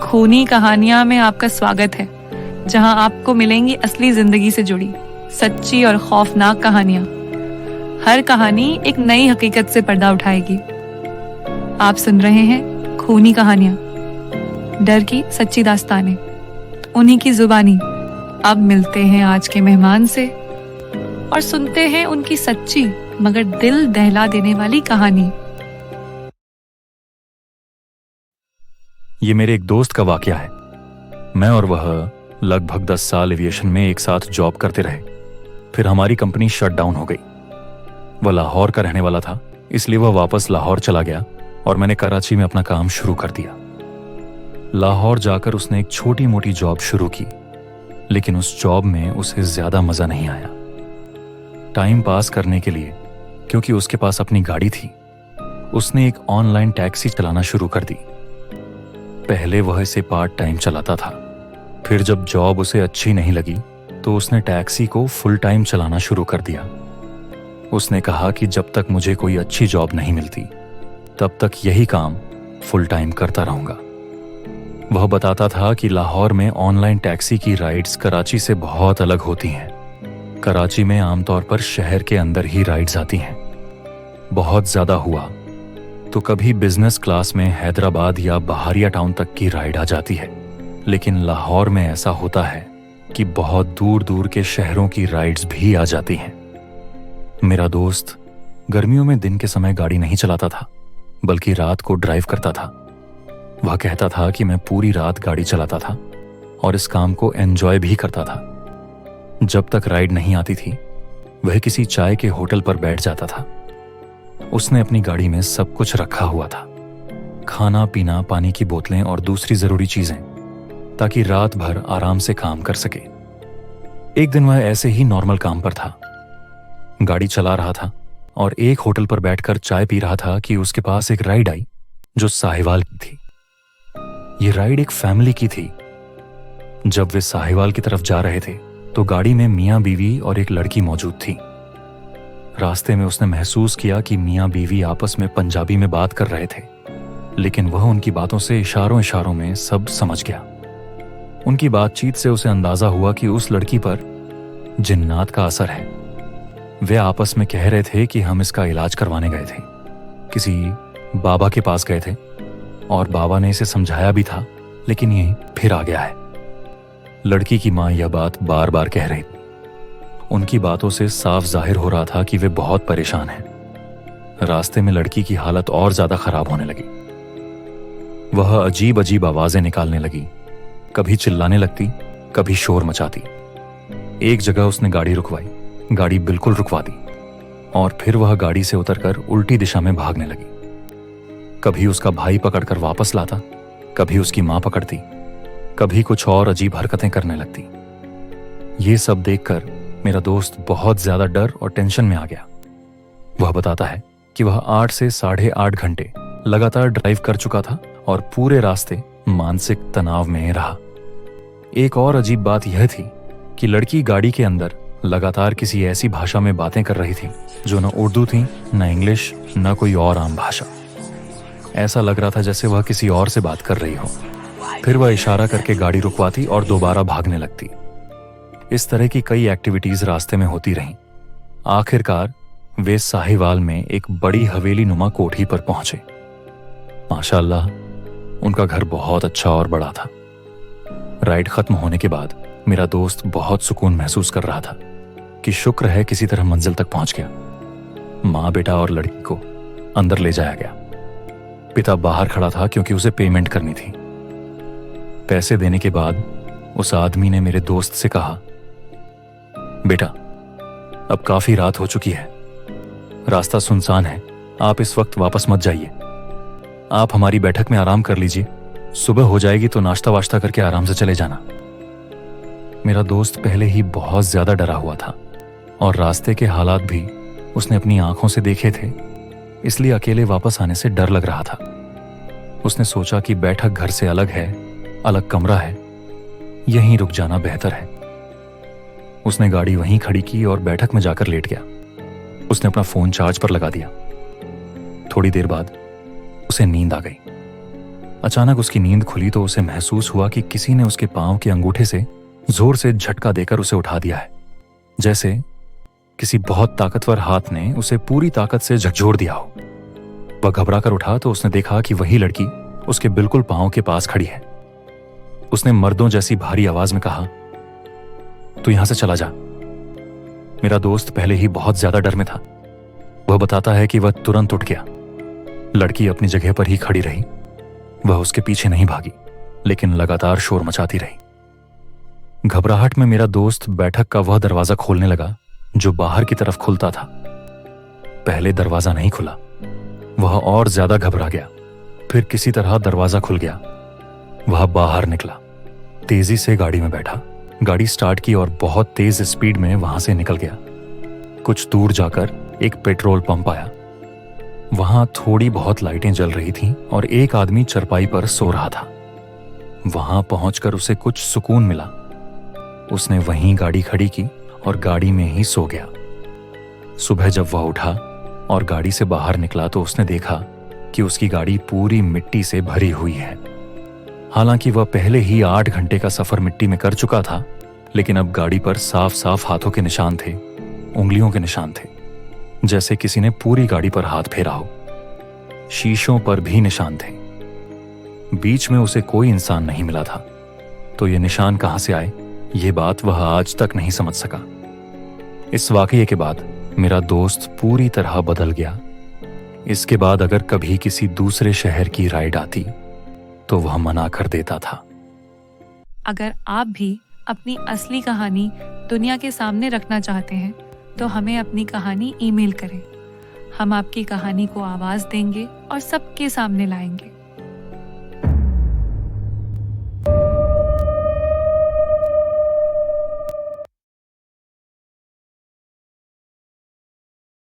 खूनी कहानियां में आपका स्वागत है, जहां आपको मिलेंगी असली जिंदगी से जुड़ी सच्ची और खौफनाक कहानियां। हर कहानी एक नई हकीकत से पर्दा उठाएगी। आप सुन रहे हैं खूनी कहानियां, डर की सच्ची दास्तानें। उन्हीं की जुबानी अब मिलते हैं आज के मेहमान से और सुनते हैं उनकी सच्ची मगर दिल दहला देने वाली कहानी। ये मेरे एक दोस्त का वाकया है। मैं और वह लगभग 10 साल एविएशन में एक साथ जॉब करते रहे। फिर हमारी कंपनी शट डाउन हो गई। वह लाहौर का रहने वाला था, इसलिए वह वापस लाहौर चला गया और मैंने कराची में अपना काम शुरू कर दिया। लाहौर जाकर उसने एक छोटी मोटी जॉब शुरू की, लेकिन उस जॉब में उसे ज्यादा मजा नहीं आया। टाइम पास करने के लिए, क्योंकि उसके पास अपनी गाड़ी थी, उसने एक ऑनलाइन टैक्सी चलाना शुरू कर दी। पहले वह इसे पार्ट टाइम चलाता था, फिर जब जॉब उसे अच्छी नहीं लगी तो उसने टैक्सी को फुल टाइम चलाना शुरू कर दिया। उसने कहा कि जब तक मुझे कोई अच्छी जॉब नहीं मिलती तब तक यही काम फुल टाइम करता रहूंगा। वह बताता था कि लाहौर में ऑनलाइन टैक्सी की राइड्स कराची से बहुत अलग होती हैं। कराची में आमतौर पर शहर के अंदर ही राइड्स आती हैं। बहुत ज्यादा हुआ तो कभी बिजनेस क्लास में हैदराबाद या बहारिया टाउन तक की राइड आ जाती है, लेकिन लाहौर में ऐसा होता है कि बहुत दूर दूर के शहरों की राइड्स भी आ जाती हैं। मेरा दोस्त गर्मियों में दिन के समय गाड़ी नहीं चलाता था, बल्कि रात को ड्राइव करता था। वह कहता था कि मैं पूरी रात गाड़ी चलाता था और इस काम को एंजॉय भी करता था। जब तक राइड नहीं आती थी, वह किसी चाय के होटल पर बैठ जाता था। उसने अपनी गाड़ी में सब कुछ रखा हुआ था, खाना पीना, पानी की बोतलें और दूसरी जरूरी चीजें, ताकि रात भर आराम से काम कर सके। एक दिन वह ऐसे ही नॉर्मल काम पर था, गाड़ी चला रहा था और एक होटल पर बैठकर चाय पी रहा था कि उसके पास एक राइड आई जो साहिवाल की थी। ये राइड एक फैमिली की थी। जब वे साहिवाल की तरफ जा रहे थे तो गाड़ी में मियां बीवी और एक लड़की मौजूद थी। रास्ते में उसने महसूस किया कि मियां बीवी आपस में पंजाबी में बात कर रहे थे, लेकिन वह उनकी बातों से इशारों इशारों में सब समझ गया। उनकी बातचीत से उसे अंदाजा हुआ कि उस लड़की पर जिन्नात का असर है। वे आपस में कह रहे थे कि हम इसका इलाज करवाने गए थे, किसी बाबा के पास गए थे और बाबा ने इसे समझाया भी था, लेकिन ये फिर आ गया है। लड़की की मां यह बात बार बार कह रही थी। उनकी बातों से साफ जाहिर हो रहा था कि वे बहुत परेशान हैं। रास्ते में लड़की की हालत और ज्यादा खराब होने लगी। वह अजीब अजीब आवाजें निकालने लगी, कभी चिल्लाने लगती, कभी शोर मचाती। एक जगह उसने गाड़ी रुकवाई, गाड़ी बिल्कुल रुकवा दी और फिर वह गाड़ी से उतरकर उल्टी दिशा में भागने लगी। कभी उसका भाई पकड़कर वापस लाता, कभी उसकी मां पकड़ती, कभी कुछ और अजीब हरकतें करने लगती। ये सब देखकर मेरा दोस्त बहुत ज्यादा डर और टेंशन में आ गया। वह बताता है कि वह 8 से 8.5 घंटे लगातार ड्राइव कर चुका था और पूरे रास्ते मानसिक तनाव में रहा। एक और अजीब बात यह थी कि लड़की गाड़ी के अंदर लगातार किसी ऐसी भाषा में बातें कर रही थी जो न उर्दू थी, न इंग्लिश, न कोई और आम भाषा। ऐसा लग रहा था जैसे वह किसी और से बात कर रही हो। फिर वह इशारा करके गाड़ी रुकवाती और दोबारा भागने लगती। इस तरह की कई एक्टिविटीज रास्ते में होती रहीं। आखिरकार वे साहिवाल में एक बड़ी हवेली नुमा कोठी पर पहुंचे। माशाअल्लाह, उनका घर बहुत अच्छा और बड़ा था। राइड खत्म होने के बाद मेरा दोस्त बहुत सुकून महसूस कर रहा था कि शुक्र है किसी तरह मंजिल तक पहुंच गया। मां, बेटा और लड़की को अंदर ले जाया गया। पिता बाहर खड़ा था क्योंकि उसे पेमेंट करनी थी। पैसे देने के बाद उस आदमी ने मेरे दोस्त से कहा, बेटा, अब काफी रात हो चुकी है, रास्ता सुनसान है, आप इस वक्त वापस मत जाइए। आप हमारी बैठक में आराम कर लीजिए, सुबह हो जाएगी तो नाश्ता वाश्ता करके आराम से चले जाना। मेरा दोस्त पहले ही बहुत ज्यादा डरा हुआ था और रास्ते के हालात भी उसने अपनी आंखों से देखे थे, इसलिए अकेले वापस आने से डर लग रहा था। उसने सोचा कि बैठक घर से अलग है, अलग कमरा है, यहीं रुक जाना बेहतर है। उसने गाड़ी वहीं खड़ी की और बैठक में जाकर लेट गया। उसने अपना फोन चार्ज पर लगा दिया। थोड़ी देर बाद उसे नींद आ गई। अचानक उसकी नींद खुली तो उसे महसूस हुआ कि किसी ने उसके पांव के अंगूठे से जोर से झटका देकर उसे उठा दिया है, जैसे किसी बहुत ताकतवर हाथ ने उसे पूरी ताकत से झकझोर दिया हो। वह घबरा कर उठा तो उसने देखा कि वही लड़की उसके बिल्कुल पांव के पास खड़ी है। उसने मर्दों जैसी भारी आवाज में कहा, तू यहां से चला जा। मेरा दोस्त पहले ही बहुत ज्यादा डर में था। वह बताता है कि वह तुरंत उठ गया। लड़की अपनी जगह पर ही खड़ी रही। वह उसके पीछे नहीं भागी, लेकिन लगातार शोर मचाती रही। घबराहट में मेरा दोस्त बैठक का वह दरवाजा खोलने लगा जो बाहर की तरफ खुलता था। पहले दरवाजा नहीं खुला। वह और ज्यादा घबरा गया। फिर किसी तरह दरवाजा खुल गया। वह बाहर निकला, तेजी से गाड़ी में बैठा, गाड़ी स्टार्ट की और बहुत तेज स्पीड में वहां से निकल गया। कुछ दूर जाकर एक पेट्रोल पंप आया। वहां थोड़ी बहुत लाइटें जल रही थीं और एक आदमी चरपाई पर सो रहा था। वहां पहुंचकर उसे कुछ सुकून मिला। उसने वहीं गाड़ी खड़ी की और गाड़ी में ही सो गया। सुबह जब वह उठा और गाड़ी से बाहर निकला तो उसने देखा कि उसकी गाड़ी पूरी मिट्टी से भरी हुई है। हालांकि वह पहले ही 8 घंटे का सफर मिट्टी में कर चुका था, लेकिन अब गाड़ी पर साफ साफ हाथों के निशान थे, उंगलियों के निशान थे, जैसे किसी ने पूरी गाड़ी पर हाथ फेरा हो। शीशों पर भी निशान थे। बीच में उसे कोई इंसान नहीं मिला था, तो ये निशान कहां से आए, ये बात वह आज तक नहीं समझ सका। इस वाकये के बाद मेरा दोस्त पूरी तरह बदल गया। इसके बाद अगर कभी किसी दूसरे शहर की राइड आती तो वह मना कर देता था। अगर आप भी अपनी असली कहानी दुनिया के सामने रखना चाहते हैं तो हमें अपनी कहानी ईमेल करें। हम आपकी कहानी को आवाज देंगे और सबके सामने लाएंगे।